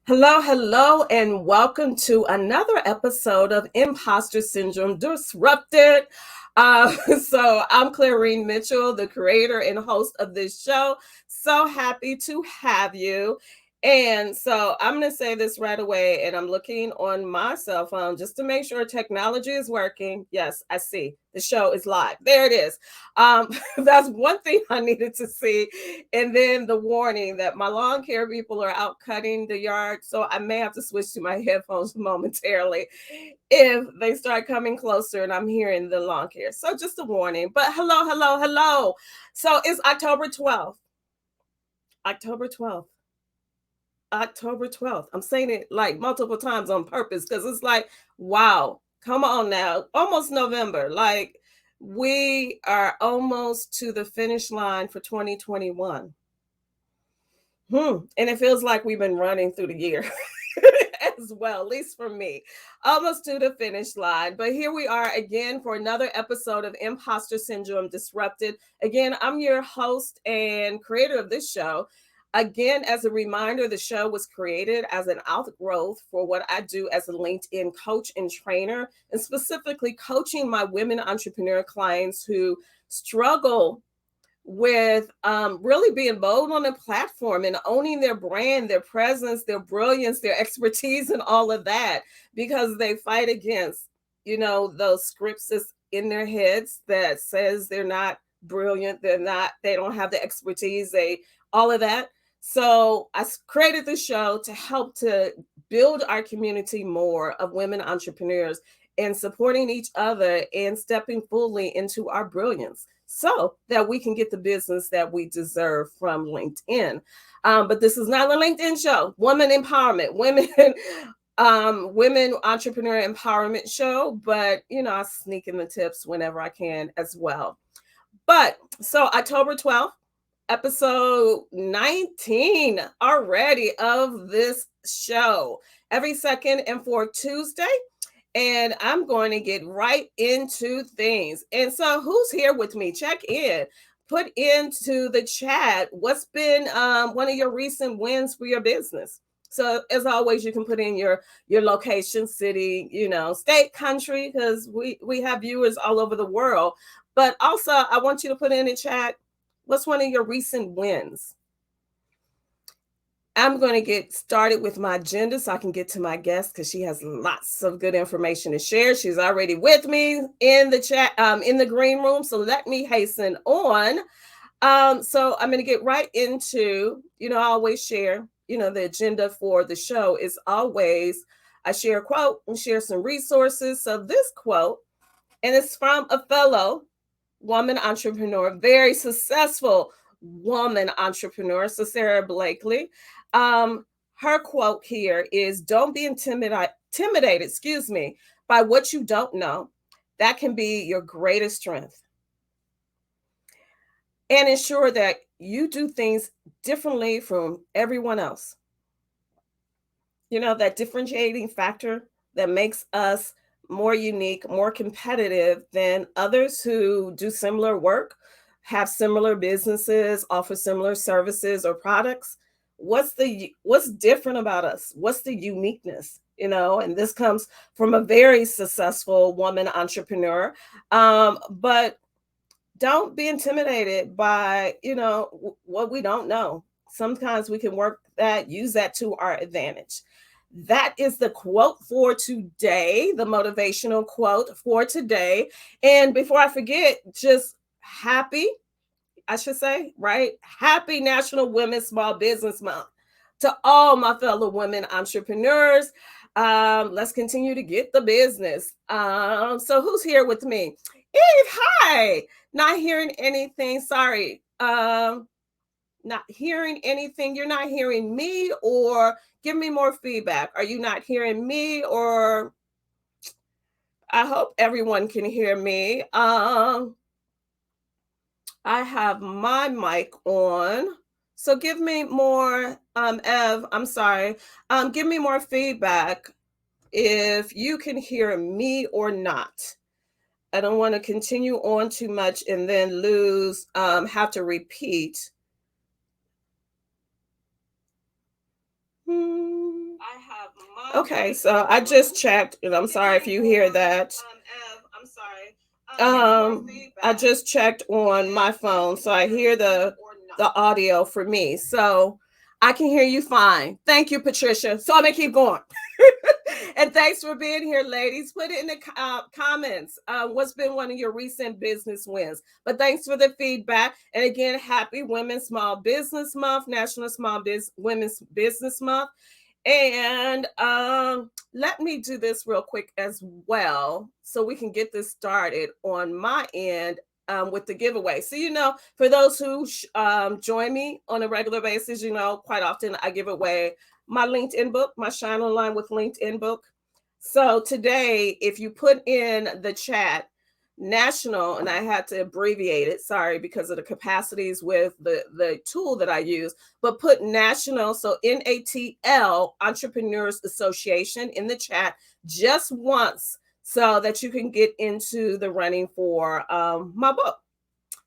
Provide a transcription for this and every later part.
Hello, hello, and welcome to another episode of Imposter Syndrome Disrupted. So I'm Clarene Mitchell, the creator and host of this show. So happy to have you. And so I'm going to say this right away, and I'm looking on my cell phone just to make sure technology is working. Yes, I see. The show is live. There it is. That's one thing I needed to see. And then the warning that my lawn care people are out cutting the yard. So I may have to switch to my headphones momentarily if they start coming closer and I'm hearing the lawn care. So just a warning. But hello, hello, hello. So it's October 12th. October 12th. October 12th. I'm saying it like multiple times on purpose because it's like, wow, come on now. Almost November. Like we are almost to the finish line for 2021. And it feels like we've been running through the year as well, at least for me, almost to the finish line. But here we are again for another episode of Imposter Syndrome Disrupted. Again, I'm your host and creator of this show. Again, as a reminder, the show was created as an outgrowth for what I do as a LinkedIn coach and trainer, and specifically coaching my women entrepreneur clients who struggle with really being bold on a platform and owning their brand, their presence, their brilliance, their expertise, and all of that, because they fight against, those scripts that's in their heads that says they're not brilliant, they don't have the expertise, all of that. So I created the show to help to build our community more of women entrepreneurs and supporting each other and stepping fully into our brilliance so that we can get the business that we deserve from LinkedIn. But this is not a LinkedIn show. Women empowerment, women entrepreneur empowerment show. But I sneak in the tips whenever I can as well. But so October 12th, episode 19 already of this show. Every second and fourth Tuesday. And I'm going to get right into things. And so who's here with me? Check in. Put into the chat what's been one of your recent wins for your business. So as always, you can put in your location, city, state, country, because we have viewers all over the world. But also, I want you to put in the chat what's one of your recent wins. I'm going to get started with my agenda so I can get to my guest because she has lots of good information to share. She's already with me in the chat, in the green room. So let me hasten on. So I'm going to get right into, I always share, the agenda for the show is always I share a quote and share some resources. So this quote, and it's from a fellow woman entrepreneur, very successful woman entrepreneur, so Sarah Blakely. Her quote here is, "Don't be intimidated, by what you don't know. That can be your greatest strength. And ensure that you do things differently from everyone else." That differentiating factor that makes us more unique, more competitive than others who do similar work, have similar businesses, offer similar services or products. What's different about us? What's the uniqueness? And this comes from a very successful woman entrepreneur. But don't be intimidated by, what we don't know. Sometimes we can use that to our advantage. That is the quote for today, the motivational quote for today. And before I forget, just happy National Women's Small Business Month to all my fellow women entrepreneurs. Let's continue to get the business. So who's here with me? Eve, hi. Not hearing anything. Sorry. Not hearing anything. You're not hearing me, or give me more feedback. Are you not hearing me, or I hope everyone can hear me. I have my mic on. So give me more, Ev, I'm sorry. Give me more feedback if you can hear me or not. I don't want to continue on too much and then have to repeat. Okay, so I just checked, and I'm sorry if you hear that. I'm sorry. I just checked on my phone, so I hear the audio for me. So I can hear you fine. Thank you, Patricia. So I'm gonna keep going. And thanks for being here, ladies. Put it in the comments. What's been one of your recent business wins? But thanks for the feedback. And again, happy Women's Small Business Month, National Women's Business Month. And let me do this real quick as well so we can get this started on my end with the giveaway. So, for those who join me on a regular basis, quite often I give away my LinkedIn book, my Shine Online with LinkedIn book. So today, if you put in the chat national, and I had to abbreviate it, sorry, because of the capacities with the tool that I use, but put national, so NATL, Entrepreneurs Association, in the chat just once so that you can get into the running for my book.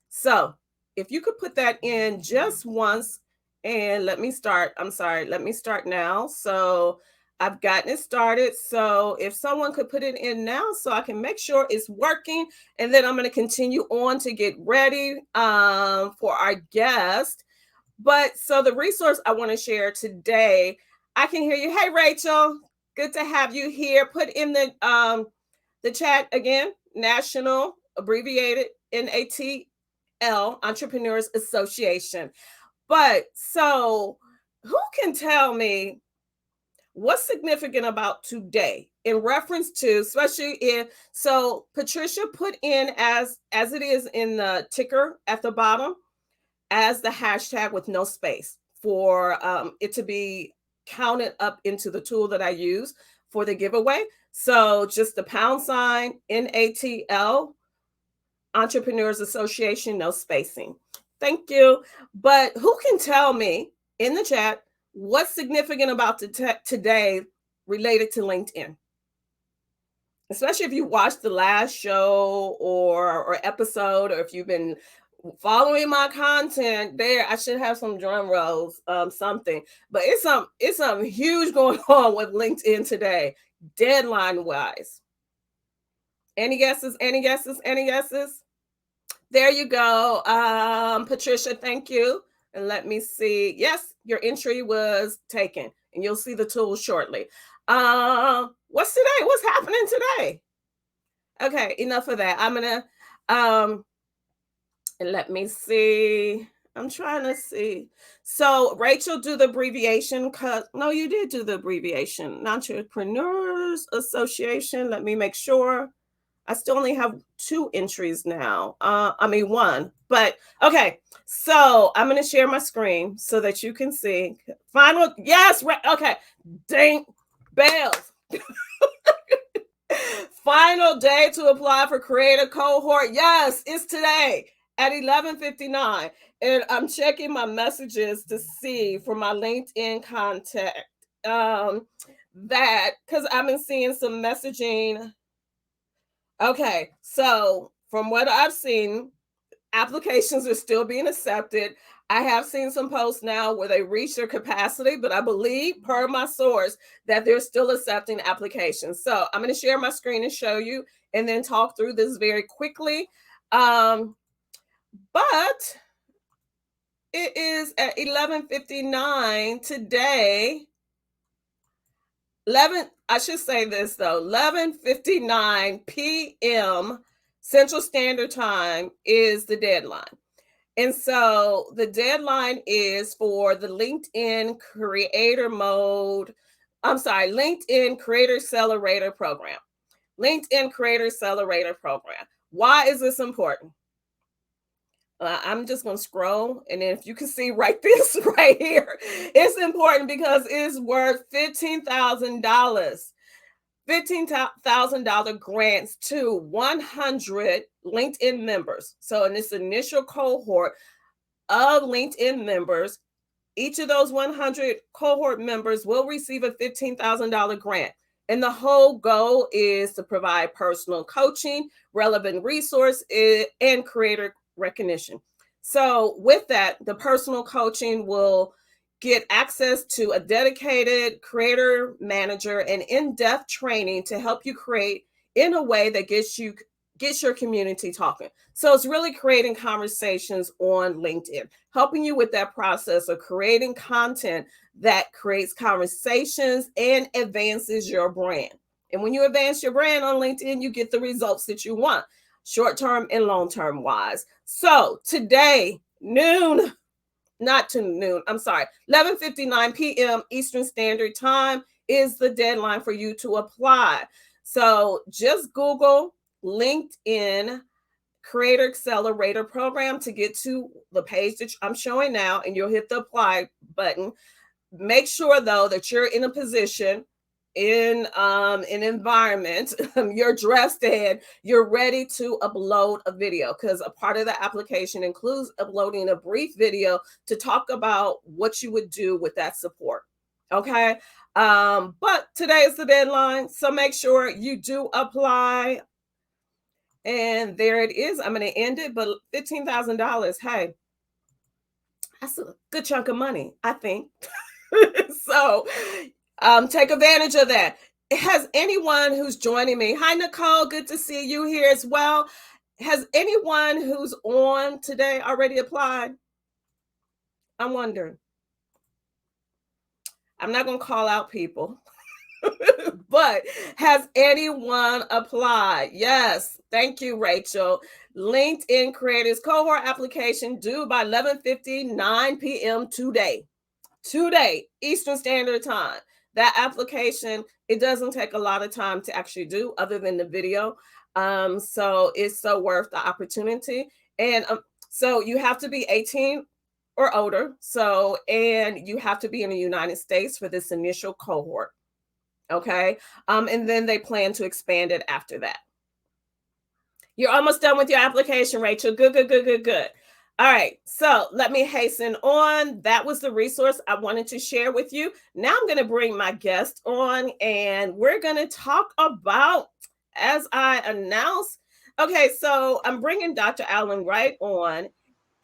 So if you could put that in just once, and let me start now. So I've gotten it started. So if someone could put it in now so I can make sure it's working, and then I'm going to continue on to get ready for our guest. But so the resource I want to share today, I can hear you. Hey, Rachel, good to have you here. Put in the chat again, national, abbreviated NATL, Entrepreneurs Association. But so who can tell me what's significant about today in reference to, especially so Patricia put in as it is in the ticker at the bottom as the hashtag with no space for it to be counted up into the tool that I use for the giveaway. So just the # NATL, Entrepreneurs Association, no spacing. Thank you. But who can tell me in the chat what's significant about today related to LinkedIn? Especially if you watched the last show or episode, or if you've been following my content there, I should have some drum rolls, something. But it's something huge going on with LinkedIn today, deadline wise. Any guesses? Any guesses? Any guesses? There you go. Patricia, thank you. And let me see. Yes, your entry was taken, and you'll see the tool shortly. What's today? What's happening today? Okay, enough of that. I'm gonna and let me see. I'm trying to see. So Rachel, do the abbreviation. No, you did do the abbreviation. Entrepreneurs Association. Let me make sure. I still only have 2 entries now. One, but okay. So I'm going to share my screen so that you can see. Final, yes, okay. Dang, bells. Final day to apply for Creator Cohort. Yes, it's today at 11:59. And I'm checking my messages to see for my LinkedIn contact that, because I've been seeing some messaging. Okay, so from what I've seen, applications are still being accepted. I have seen some posts now where they reach their capacity, but I believe, per my source, that they're still accepting applications. So I'm going to share my screen and show you, and then talk through this very quickly. But it is at 11:59 today. I should say this though, 11:59 p.m. Central Standard Time is the deadline. And so the deadline is for the LinkedIn LinkedIn Creator Accelerator Program. LinkedIn Creator Accelerator Program. Why is this important? I'm just going to scroll, and then if you can see this right here, it's important because it's worth $15,000. $15,000 grants to 100 LinkedIn members. So in this initial cohort of LinkedIn members, each of those 100 cohort members will receive a $15,000 grant. And the whole goal is to provide personal coaching, relevant resource, and creator recognition. So with that, the personal coaching will get access to a dedicated creator manager and in-depth training to help you create in a way that gets your community talking. So it's really creating conversations on LinkedIn, helping you with that process of creating content that creates conversations and advances your brand. And when you advance your brand on LinkedIn, you get the results that you want, short-term and long-term wise. So today, noon, not to noon, I'm sorry, 11:59 p.m. Eastern Standard Time is the deadline for you to apply. So just Google LinkedIn Creator Accelerator Program to get to the page that I'm showing now, and you'll hit the apply button. Make sure, though, that you're in a position, in an environment, you're dressed and you're ready to upload a video, because a part of the application includes uploading a brief video to talk about what you would do with that support. Okay. But today is the deadline, so make sure you do apply. And there it is. I'm going to end it, but $15,000, hey, that's a good chunk of money, I think. So take advantage of that. Has anyone who's joining me, hi Nicole, good to see you here as well. Has anyone who's on today already applied? I'm wondering. I'm not going to call out people. But has anyone applied? Yes. Thank you, Rachel. LinkedIn Creators Cohort application due by 11:59 p.m. today, Eastern Standard Time. That application, it doesn't take a lot of time to actually do other than the video. So it's so worth the opportunity. And so you have to be 18 or older. So, and you have to be in the United States for this initial cohort. Okay. And then they plan to expand it after that. You're almost done with your application, Rachel. Good. All right. So let me hasten on. That was the resource I wanted to share with you. Now I'm going to bring my guest on, and we're going to talk about, as I announced. Okay. So I'm bringing Dr. Allen right on.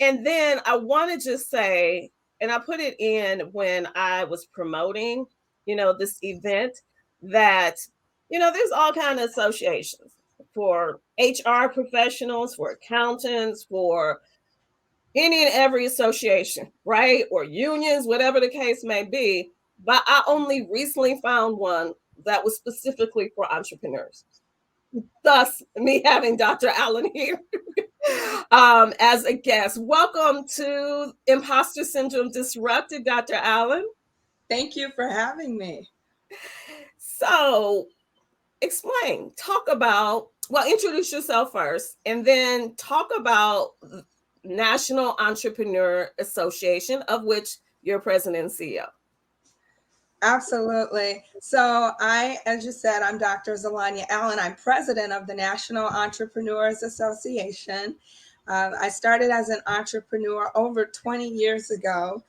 And then I want to just say, and I put it in when I was promoting, this event, that, there's all kinds of associations for HR professionals, for accountants, for any and every association, right? Or unions, whatever the case may be. But I only recently found one that was specifically for entrepreneurs. Thus, me having Dr. Allen here as a guest. Welcome to Imposter Syndrome Disrupted, Dr. Allen. Thank you for having me. So, talk about, introduce yourself first, and then talk about National Entrepreneur Association, of which you're president and CEO. Absolutely. So as you said, I'm Dr. ZaLonya Allen. I'm president of the National Entrepreneurs Association. I started as an entrepreneur over 20 years ago,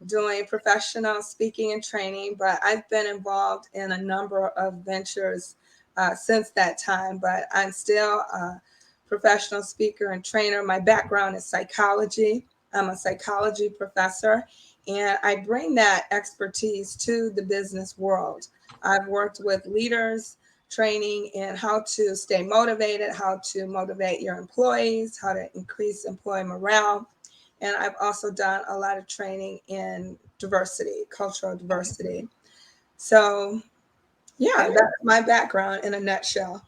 doing professional speaking and training, but I've been involved in a number of ventures since that time, but I'm still a professional speaker and trainer. My background is psychology. I'm a psychology professor, and I bring that expertise to the business world. I've worked with leaders, training in how to stay motivated, how to motivate your employees, how to increase employee morale. And I've also done a lot of training in diversity, cultural diversity. So, yeah, that's my background in a nutshell.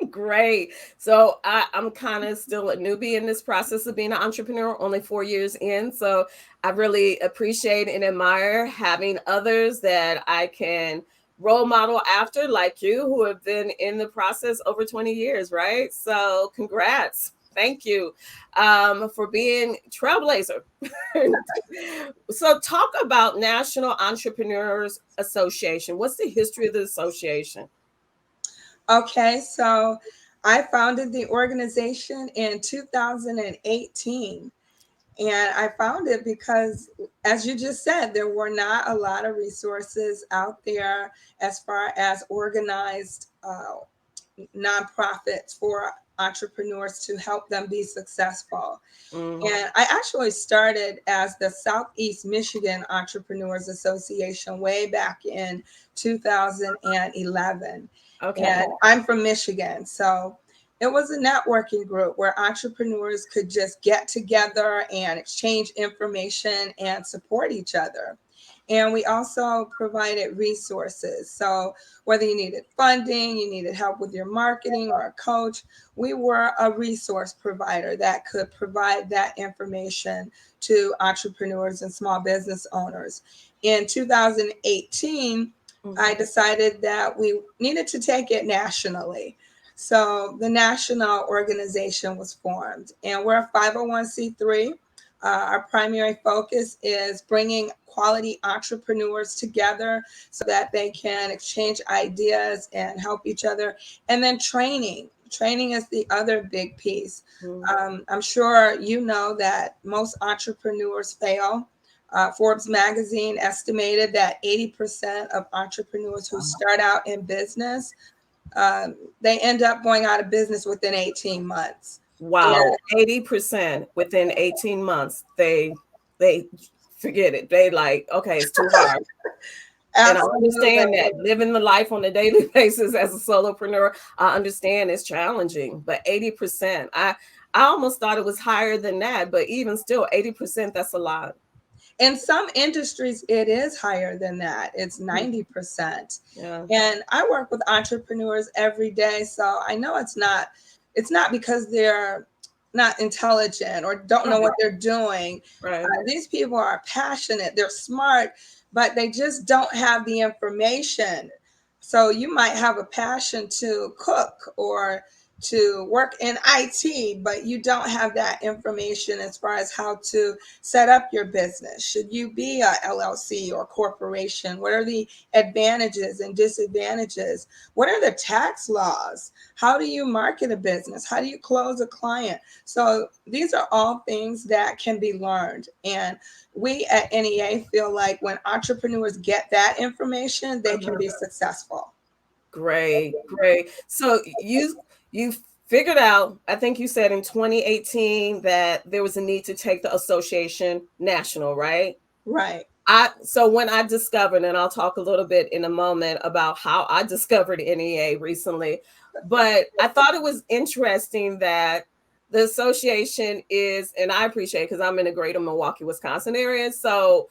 Great. So I'm kind of still a newbie in this process of being an entrepreneur, only 4 years in. So I really appreciate and admire having others that I can role model after, like you, who have been in the process over 20 years, right? So congrats. Thank you for being trailblazer. So talk about National Entrepreneurs Association. What's the history of the association? Okay, so I founded the organization in 2018. And I found it because, as you just said, there were not a lot of resources out there as far as organized nonprofits for entrepreneurs to help them be successful. Mm. And I actually started as the Southeast Michigan Entrepreneurs Association way back in 2011. Okay. And I'm from Michigan. So it was a networking group where entrepreneurs could just get together and exchange information and support each other. And we also provided resources. So whether you needed funding, you needed help with your marketing or a coach, we were a resource provider that could provide that information to entrepreneurs and small business owners. In 2018, I decided that we needed to take it nationally. So the national organization was formed, and we're a 501c3. Our primary focus is bringing quality entrepreneurs together so that they can exchange ideas and help each other. And then training. Training is the other big piece. I'm sure you know that most entrepreneurs fail. Forbes magazine estimated that 80% of entrepreneurs who start out in business, they end up going out of business within 18 months. Wow, 80% within 18 months. They forget it. They like, okay, it's too hard. And I understand Absolutely. that living the life on a daily basis as a solopreneur, I understand it's challenging, but 80%, I almost thought it was higher than that, but even still 80%, that's a lot. In some industries, it is higher than that. It's 90%. Yeah. And I work with entrepreneurs every day. So I know it's not because they're not intelligent or don't know what they're doing. Right. These people are passionate, they're smart, but they just don't have the information. So you might have a passion to cook or to work in IT, but you don't have that information as far as how to set up your business. Should you be a LLC or corporation? What are the advantages and disadvantages? What are the tax laws? How do you market a business? How do you close a client? So these are all things that can be learned. And we at NEA feel like when entrepreneurs get that information, they can be successful. Great, great. So you figured out, I think you said in 2018 that there was a need to take the association national, right? Right. So when I discovered, and I'll talk a little bit in a moment about how I discovered NEA recently, but I thought it was interesting that the association is, and I appreciate because I'm in the greater Milwaukee, Wisconsin area. So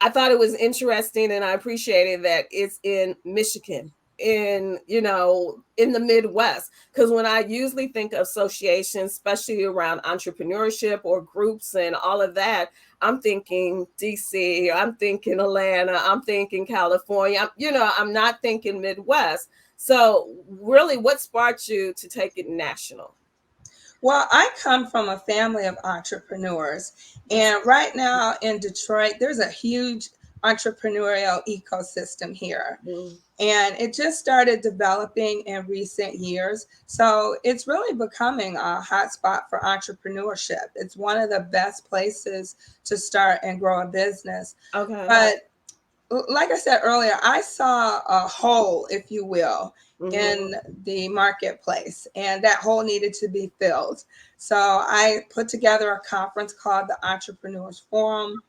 I thought it was interesting and I appreciated that it's in Michigan, in, in the Midwest. Because when I usually think of associations, especially around entrepreneurship or groups and all of that, I'm thinking DC, I'm thinking Atlanta, I'm thinking California, I'm not thinking Midwest. So really, what sparked you to take it national? Well, I come from a family of entrepreneurs. And right now in Detroit, there's a huge entrepreneurial ecosystem here. Mm. And it just started developing in recent years. So it's really becoming a hotspot for entrepreneurship. It's one of the best places to start and grow a business. Okay. But like I said earlier, I saw a hole, if you will, in the marketplace, and that hole needed to be filled. So I put together a conference called the Entrepreneurs Forum,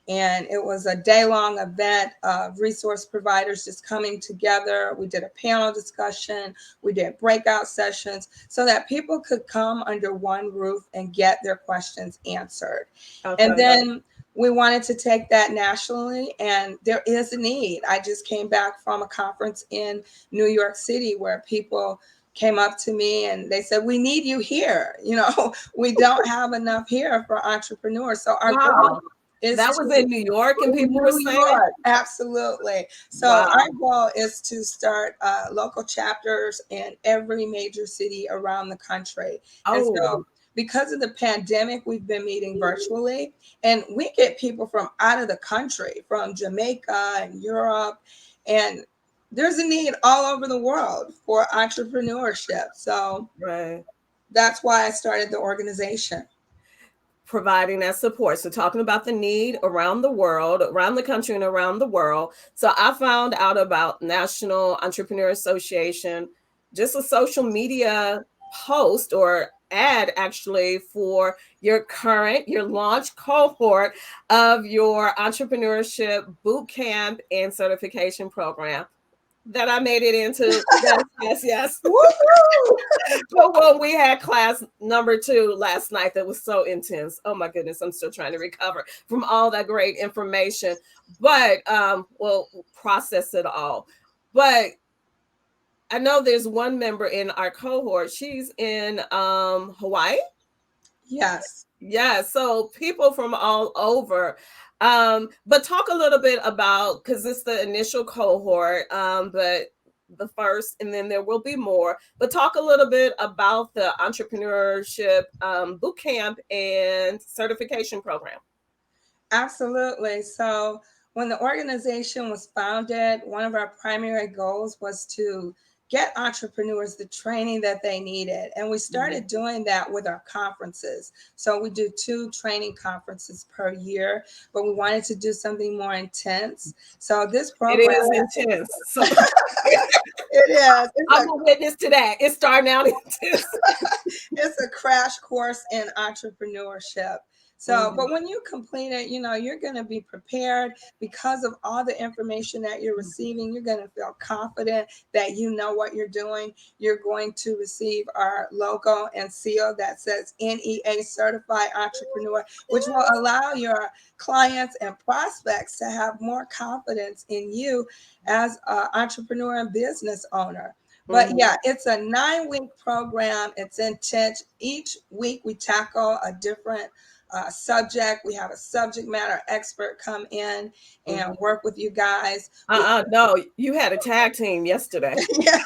and it was a day-long event of resource providers just coming together. We did a panel discussion, we did breakout sessions so that people could come under one roof and get their questions answered. Okay. And then we wanted to take that nationally, and there is a need. I just came back from a conference in New York City where people came up to me and they said, "We need you here. We don't have enough here for entrepreneurs." So our goal is that was in New York, and people were saying, absolutely. So wow. Our goal is to start local chapters in every major city around the country. And so because of the pandemic, we've been meeting virtually, and we get people from out of the country, from Jamaica and Europe, and there's a need all over the world for entrepreneurship. So that's why I started the organization. Providing that support. So talking about the need around the world, around the country and around the world. So I found out about National Entrepreneur Association, just a social media post or ad actually for your launch cohort of your entrepreneurship boot camp and certification program that I made it into. Yes. Woohoo! But when we had class number 2 last night, that was so intense. Oh my goodness, I'm still trying to recover from all that great information. But we'll process it all. But I know there's one member in our cohort. She's in Hawaii. Yes. Yeah, so people from all over. But talk a little bit about, because it's the initial cohort, but the first, and then there will be more. But talk a little bit about the entrepreneurship boot camp and certification program. Absolutely. So when the organization was founded, one of our primary goals was to get entrepreneurs the training that they needed. And we started doing that with our conferences. So we do 2 training conferences per year, but we wanted to do something more intense. So this It program is intense. So it is. I'm a witness to that. It's starting out intense. It's a crash course in entrepreneurship. So, but when you complete it, you're going to be prepared because of all the information that you're receiving. You're going to feel confident that you know what you're doing. You're going to receive our logo and seal that says NEA Certified Entrepreneur, which will allow your clients and prospects to have more confidence in you as an entrepreneur and business owner. But yeah, it's a 9-week program. It's intense. Each week we tackle a different subject. We have a subject matter expert come in and work with you guys. No, you had a tag team yesterday. Yeah,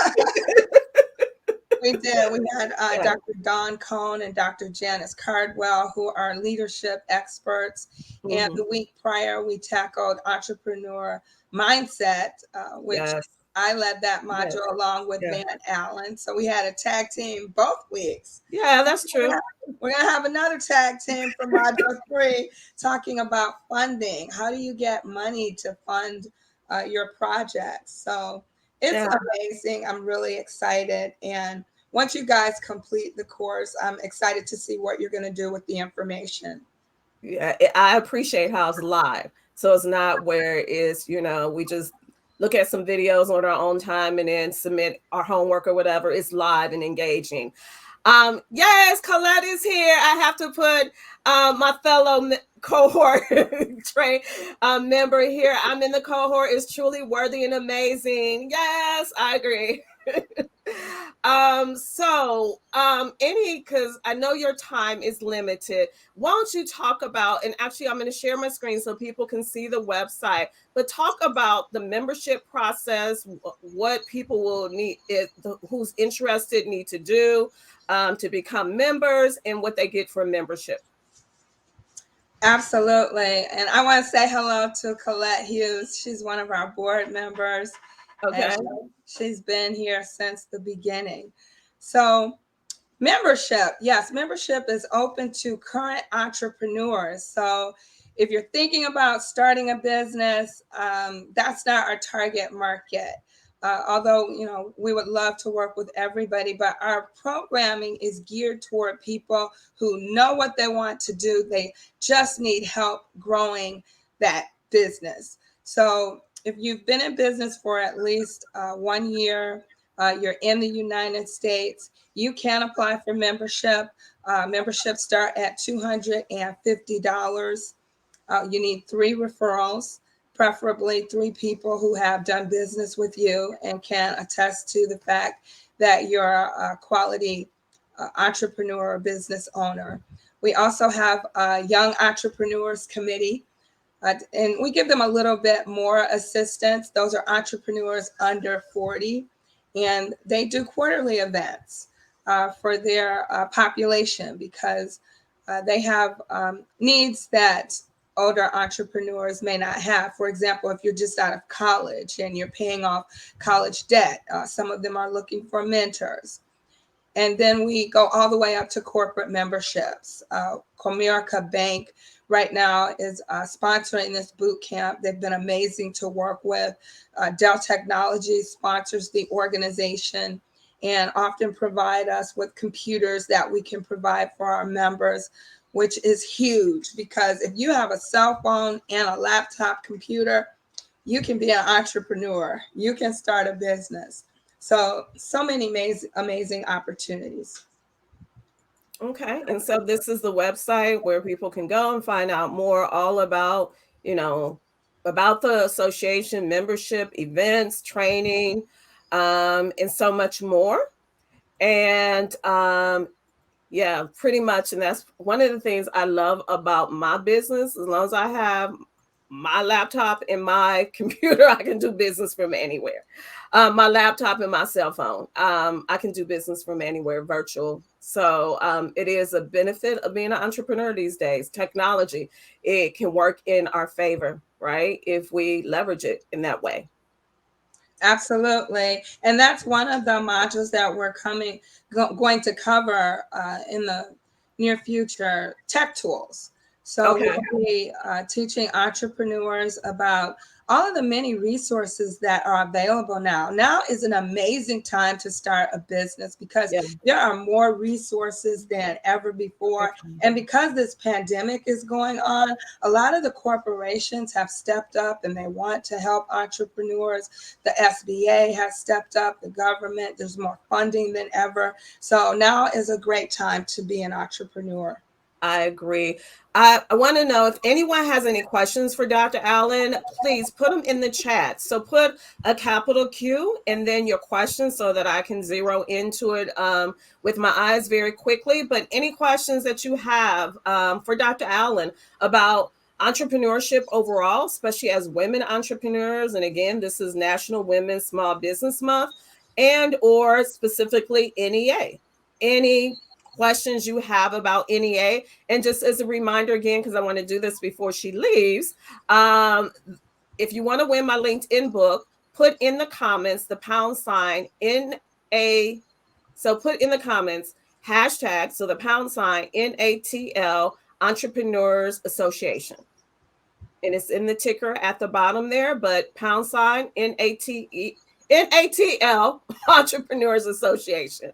we did. We had Yeah. Dr. Dawn Cohn and Dr. Janice Cardwell, who are leadership experts. And the week prior, we tackled entrepreneur mindset, which Yes. I led that module along with Van Allen. So we had a tag team both weeks. Yeah, that's true. We're going to have another tag team for module 3 talking about funding. How do you get money to fund your projects? So it's amazing. I'm really excited. And once you guys complete the course, I'm excited to see what you're going to do with the information. Yeah, I appreciate how it's live. So it's not where it's, we just look at some videos on our own time and then submit our homework or whatever. It's live and engaging. Yes, Colette is here. I have to put my fellow cohort member here. I'm in the cohort. Is truly worthy and amazing. Yes, I agree. Because I know your time is limited, why don't you talk about, and actually I'm going to share my screen so people can see the website, but talk about the membership process, what people will need, who's interested need to do to become members, and what they get for membership. Absolutely. And I want to say hello to Colette Hughes. She's one of our board members. Okay. And she's been here since the beginning. So membership, yes, membership is open to current entrepreneurs. So if you're thinking about starting a business, that's not our target market. Although, we would love to work with everybody, but our programming is geared toward people who know what they want to do. They just need help growing that business. So if you've been in business for at least 1 year, you're in the United States, you can apply for membership. Memberships start at $250. You need 3 referrals, preferably 3 people who have done business with you and can attest to the fact that you're a quality entrepreneur or business owner. We also have a Young Entrepreneurs Committee, and we give them a little bit more assistance. Those are entrepreneurs under 40, and they do quarterly events for their population because they have needs that older entrepreneurs may not have. For example, if you're just out of college and you're paying off college debt, some of them are looking for mentors. And then we go all the way up to corporate memberships. Comerica Bank right now is sponsoring this boot camp. They've been amazing to work with. Dell Technologies sponsors the organization. and often provide us with computers that we can provide for our members, which is huge because if you have a cell phone and a laptop computer, you can be an entrepreneur. You can start a business. So many amazing opportunities. Okay. And so this is the website where people can go and find out more all about, you know, about the association, membership, events, training, and so much more. And yeah, pretty much. And that's one of the things I love about my business. As long as I have my laptop and my computer, I can do business from anywhere. My laptop and my cell phone, I can do business from anywhere, virtual. So it is a benefit of being an entrepreneur these days. Technology, it can work in our favor, right? If we leverage it in that way. Absolutely. And that's one of the modules that we're going to cover in the near future, tech tools. So Okay. we'll be teaching entrepreneurs about all of the many resources that are available now. Now is an amazing time to start a business because Yeah. there are more resources than ever before. Okay. And because this pandemic is going on, a lot of the corporations have stepped up and they want to help entrepreneurs. The SBA has stepped up, the government, there's more funding than ever. So now is a great time to be an entrepreneur. I agree. I want to know if anyone has any questions for Dr. Allen, please put them in the chat. So put a capital Q and then your question so that I can zero into it with my eyes very quickly. But any questions that you have for Dr. Allen about entrepreneurship overall, especially as women entrepreneurs. And again, this is National Women's Small Business Month and or specifically NEA. Any questions you have about NEA. And just as a reminder again, because I want to do this before she leaves, if you want to win my LinkedIn book, put in the comments the # NA. So put in the comments hashtag, so the # NATL Entrepreneurs Association. And it's in the ticker at the bottom there, but # NATL Entrepreneurs Association.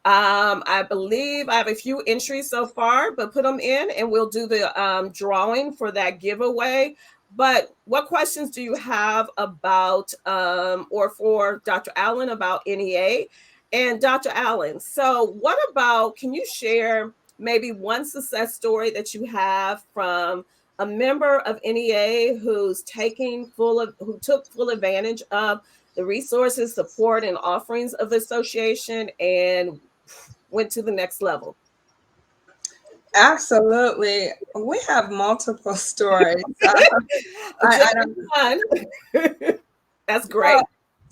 I believe I have a few entries so far, but put them in and we'll do the drawing for that giveaway. But what questions do you have about or for Dr. Allen about NEA? And Dr. Allen, so what about, can you share maybe one success story that you have from a member of NEA who took full advantage of the resources, support, and offerings of the association and went to the next level? Absolutely. We have multiple stories. I Just don't, one. That's well, great.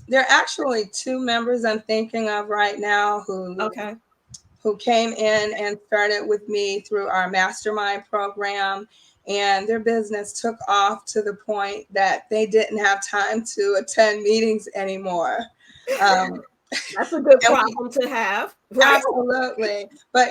there are actually two members I'm thinking of right now Okay. who came in and started with me through our mastermind program. And their business took off to the point that they didn't have time to attend meetings anymore. Um, That's a good and we, problem to have, right? Absolutely. But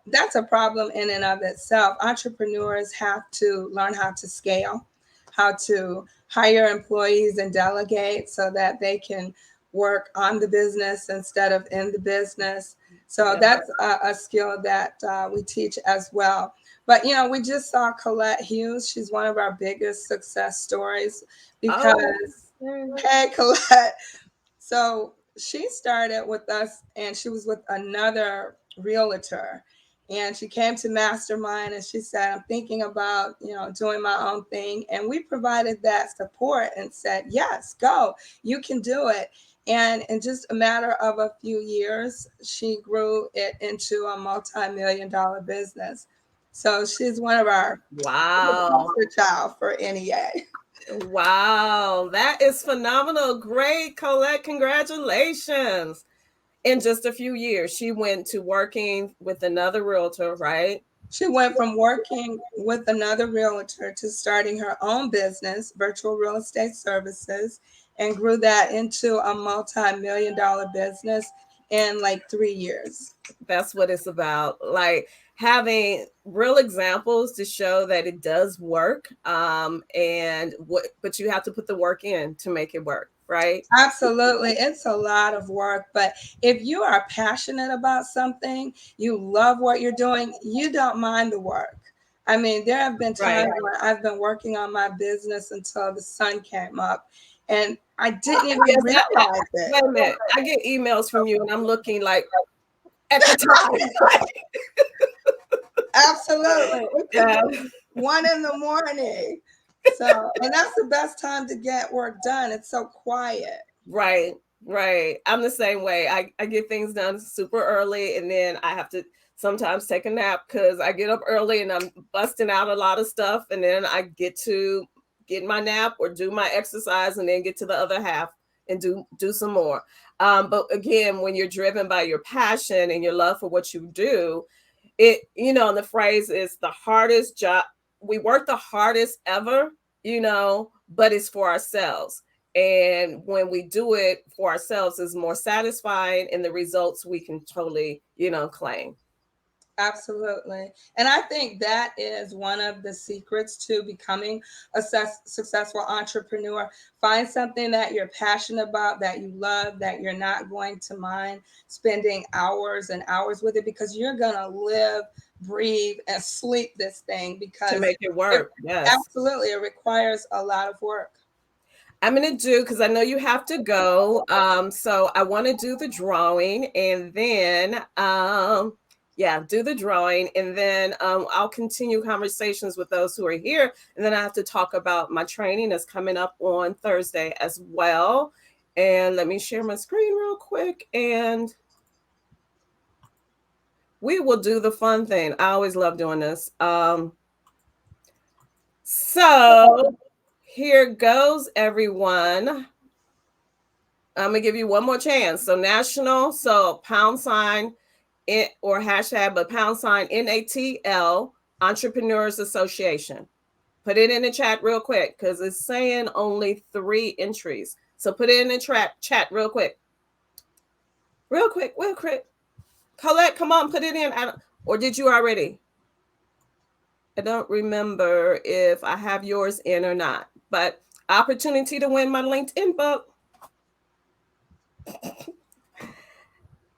that's a problem in and of itself. Entrepreneurs have to learn how to scale, how to hire employees and delegate so that they can work on the business instead of in the business. So Yeah. that's a skill that we teach as well. But we just saw Colette Hughes. She's one of our biggest success stories Oh, because, hey, Colette. So she started with us and she was with another realtor. And she came to Mastermind and she said, I'm thinking about, doing my own thing. And we provided that support and said, yes, go, you can do it. And in just a matter of a few years, she grew it into a multi-million-dollar business. So she's one of our wow. poster child for NEA. Wow. That is phenomenal. Great, Colette. Congratulations. In just a few years, she went to working with another realtor, right? She went from working with another realtor to starting her own business, virtual real estate services, and grew that into a multi-million-dollar business in like 3 years. That's what it's about. Like having real examples to show that it does work. But you have to put the work in to make it work, right? Absolutely. It's a lot of work, but if you are passionate about something, you love what you're doing, you don't mind the work. I mean, there have been Right. times when I've been working on my business until the sun came up and I didn't even Yes, realize it. wait a minute. I get emails from you and I'm looking like at the time. Absolutely. It could Yeah. be 1 a.m. So, and that's the best time to get work done. It's so quiet. Right, right. I'm the same way. I get things done super early and then I have to sometimes take a nap because I get up early and I'm busting out a lot of stuff. And then I get to get my nap or do my exercise and then get to the other half and do some more. But again, when you're driven by your passion and your love for what you do, the phrase is the hardest job. We work the hardest ever, but it's for ourselves. And when we do it for ourselves, is more satisfying, and the results we can totally, claim. Absolutely. And I think that is one of the secrets to becoming a successful entrepreneur. Find something that you're passionate about, that you love, that you're not going to mind spending hours and hours with it, because you're going to live, breathe, and sleep this thing, To because make it work. Yes. absolutely, it requires a lot of work. I'm going to do, because I know you have to go. So I want to do the drawing and then, do the drawing. And then I'll continue conversations with those who are here. And then I have to talk about my training that's coming up on Thursday as well. And let me share my screen real quick. And we will do the fun thing. I always love doing this. So here goes, everyone. I'm gonna give you one more chance. So national, so # it or hashtag, but # NATL Entrepreneurs Association. Put it in the chat real quick because it's saying only 3 entries. So put it in the chat real quick. Real quick, real quick. Colette, come on, put it in. Or did you already? I don't remember if I have yours in or not, but opportunity to win my LinkedIn book.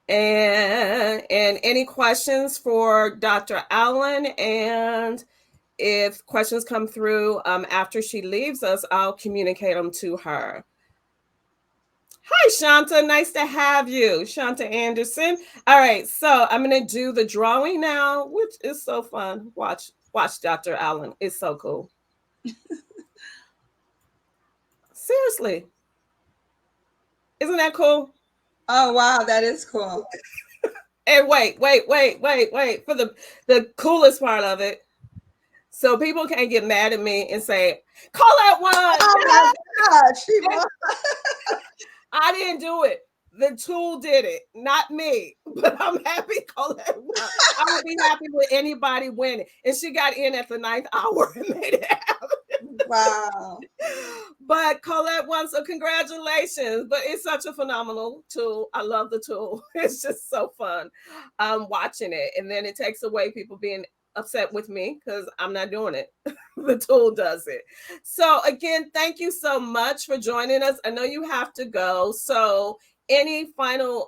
And any questions for Dr. Allen? And if questions come through after she leaves us, I'll communicate them to her. Hi, Shanta. Nice to have you, Shanta Anderson. All right, so I'm going to do the drawing now, which is so fun. Watch, Dr. Allen. It's so cool. Seriously. Isn't that cool? Oh, wow, that is cool. And wait. For the coolest part of it. So people can't get mad at me and say, call that one. Oh my gosh. I didn't do it. The tool did it, not me. But I'm happy Colette won. I would be happy with anybody winning. And she got in at the 9th hour and made it happen. Wow. But Colette won, so congratulations. But it's such a phenomenal tool. I love the tool. It's just so fun watching it. And then it takes away people being upset with me because I'm not doing it. The tool does it. So again, thank you so much for joining us. I know you have to go. So any final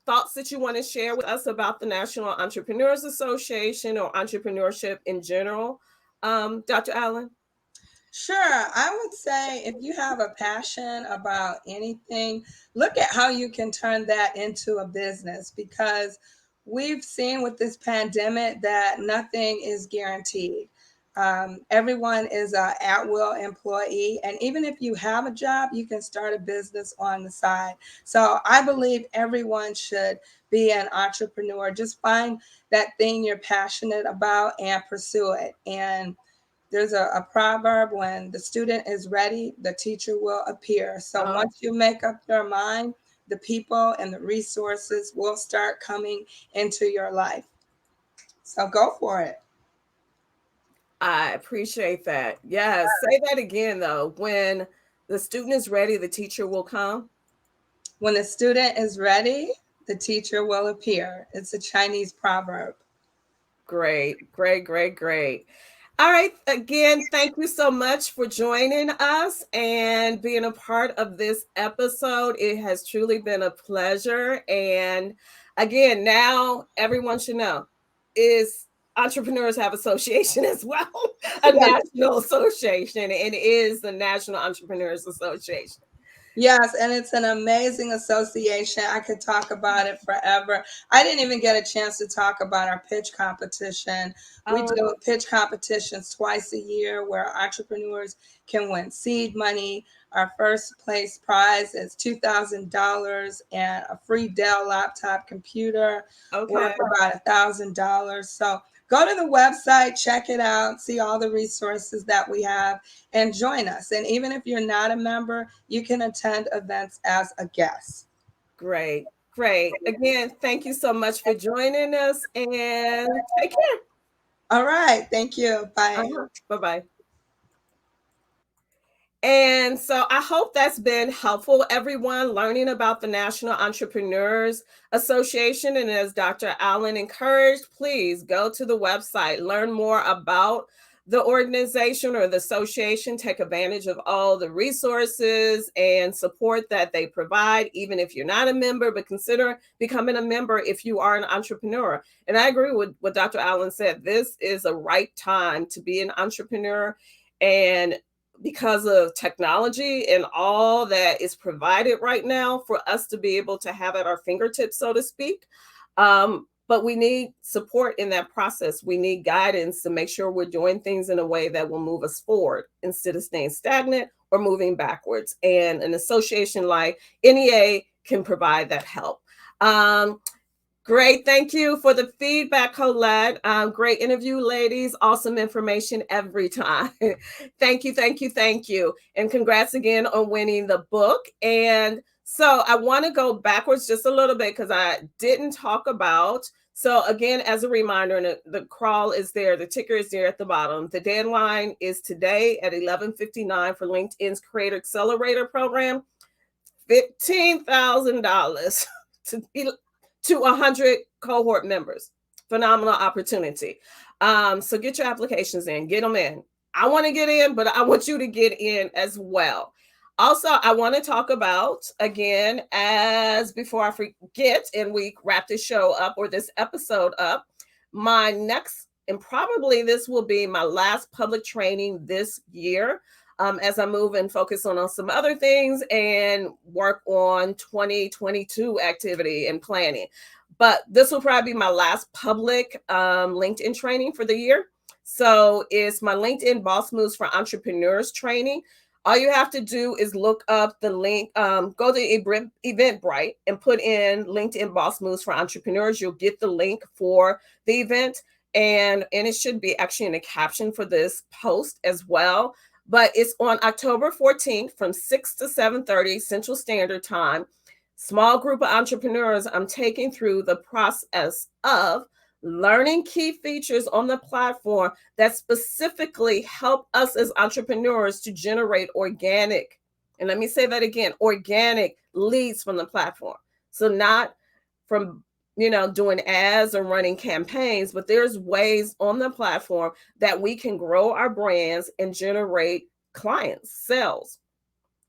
thoughts that you want to share with us about the National Entrepreneurs Association or entrepreneurship in general, Dr. Allen? Sure. I would say if you have a passion about anything, look at how you can turn that into a business, because we've seen with this pandemic that nothing is guaranteed. Everyone is an at-will employee. And even if you have a job, you can start a business on the side. So I believe everyone should be an entrepreneur. Just find that thing you're passionate about and pursue it. And there's a proverb: when the student is ready, the teacher will appear. So once you make up your mind, the people and the resources will start coming into your life. So go for it. I appreciate that. Yes. Say that again, though. When the student is ready, the teacher will come. When the student is ready, the teacher will appear. It's a Chinese proverb. Great, great, great, great. All right. Again, thank you so much for joining us and being a part of this episode. It has truly been a pleasure. And again, now everyone should know is entrepreneurs have association as well, a Yes. national association, and it is the National Entrepreneurs Association. Yes, and it's an amazing association. I could talk about it forever. I didn't even get a chance to talk about our pitch competition. We Oh, do pitch competitions twice a year where entrepreneurs can win seed money. Our first place prize is $2,000 and a free Dell laptop computer okay. worth about $1,000. So go to the website, check it out, see all the resources that we have, and join us. And even if you're not a member, you can attend events as a guest. Great. Great. Again, thank you so much for joining us and take care. All right. Thank you. Bye. Bye bye. And so I hope that's been helpful, everyone, learning about the National Entrepreneurs Association. And as Dr. Allen encouraged, please go to the website, learn more about the organization or the association, take advantage of all the resources and support that they provide, even if you're not a member, but consider becoming a member if you are an entrepreneur. And I agree with what Dr. Allen said. This is a right time to be an entrepreneur. And because of technology and all that is provided right now for us to be able to have at our fingertips, so to speak. But we need support in that process. We need guidance to make sure we're doing things in a way that will move us forward instead of staying stagnant or moving backwards. And an association like NEA can provide that help. Great. Thank you for the feedback, Colette. Great interview, ladies. Awesome information every time. Thank you, thank you, thank you. And congrats again on winning the book. And so I want to go backwards just a little bit because I didn't talk about. So again, as a reminder, and the crawl is there, the ticker is there at the bottom. The deadline is today at 11:59 for LinkedIn's Creator Accelerator program. $15,000 to 100 cohort members. Phenomenal opportunity. So get your applications in, get them in. I want to get in, but I want you to get in as well. Also, I want to talk about, again, as before I forget, and we wrap this show up or this episode up, my next, and probably this will be my last public training this year. As I move and focus on some other things and work on 2022 activity and planning. But this will probably be my last public LinkedIn training for the year. So it's my LinkedIn Boss Moves for Entrepreneurs training. All you have to do is look up the link, go to Eventbrite and put in LinkedIn Boss Moves for Entrepreneurs. You'll get the link for the event. And it should be actually in the caption for this post as well. But it's on October 14th from 6 to 7:30 Central Standard Time. Small group of entrepreneurs I'm taking through the process of learning key features on the platform that specifically help us as entrepreneurs to generate organic, and let me say that again, organic leads from the platform. So not from doing ads or running campaigns, but there's ways on the platform that we can grow our brands and generate clients, sales.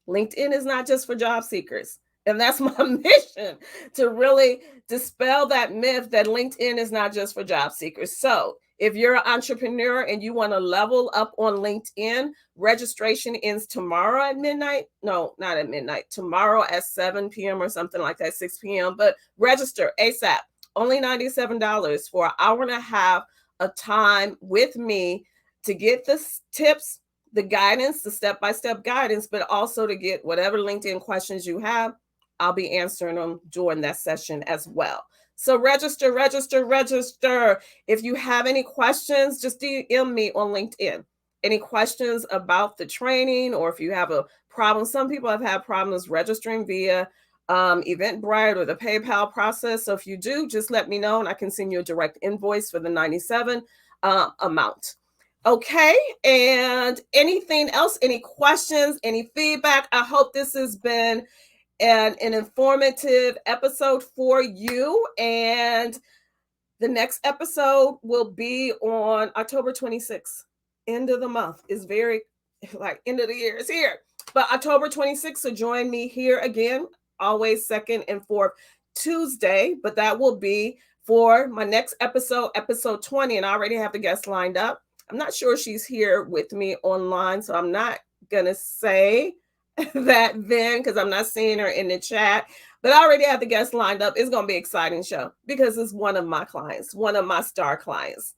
LinkedIn is not just for job seekers. And that's my mission, to really dispel that myth that LinkedIn is not just for job seekers. So if you're an entrepreneur and you want to level up on LinkedIn, registration ends tomorrow at midnight. No, not at midnight. Tomorrow at 7 p.m. or something like that, 6 p.m. But register ASAP. Only $97 for an hour and a half of time with me to get the tips, the guidance, the step-by-step guidance, but also to get whatever LinkedIn questions you have. I'll be answering them during that session as well. So register, register, register. If you have any questions, just DM me on LinkedIn. Any questions about the training, or if you have a problem, some people have had problems registering via Eventbrite or the PayPal process. So if you do, just let me know and I can send you a direct invoice for the 97 amount. Okay, and anything else, any questions, any feedback? I hope this has been an informative episode for you. And The next episode will be on October 26th. End of the month is very like end of the year is here. But October 26th, so join me here again, always second and fourth Tuesday. But that will be for my next episode, episode 20. And I already have the guest lined up. I'm not sure she's here with me online, so I'm not going to say that then because I'm not seeing her in the chat. But I already have the guest lined up. It's going to be an exciting show because it's one of my clients, one of my star clients.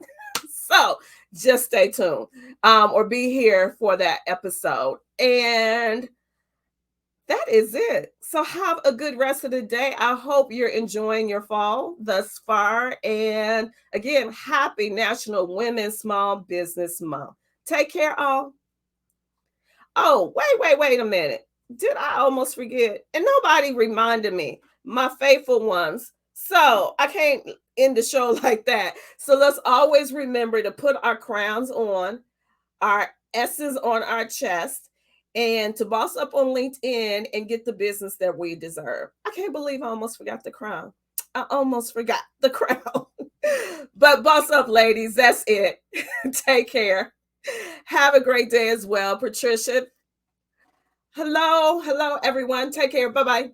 So just stay tuned or be here for that episode. And that is it. So have a good rest of the day. I hope you're enjoying your fall thus far. And again, happy National Women's Small Business Month. Take care, all. Oh, wait a minute. Did I almost forget? And nobody reminded me, my faithful ones. So I can't end the show like that. So let's always remember to put our crowns on, our S's on our chest, and to boss up on LinkedIn and get the business that we deserve. I can't believe I almost forgot the crown. I almost forgot the crown. But boss up, ladies. That's it. Take care. Have a great day as well. Patricia. Hello, everyone. Take care. Bye-bye.